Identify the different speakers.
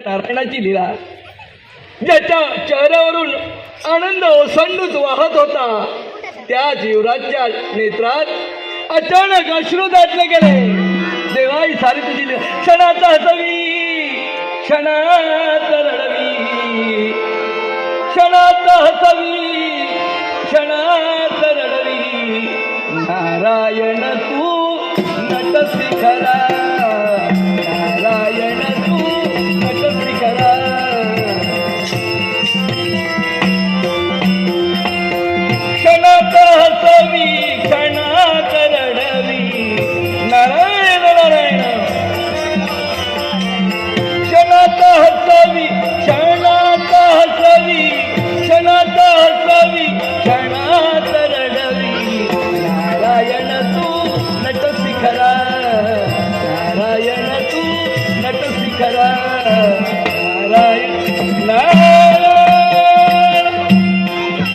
Speaker 1: नारायणाची लीला, ज्याच्या चेहऱ्यावरून आनंद ओसंडूच वाहत होता, त्या जीवराजच्या नेत्रात अचानक अश्रू दाटले गेले. देवाई सारी तुझी लीला, क्षणात हसवी, क्षणात रडवी, क्षणात हसवी, क्षणात रडवी. नारायण तू नटसी खरा, नारायण तू नटसी खरा. क्षणात हसवी, क्षणात रडवी, नारायण नारायण. क्षणात हसवी,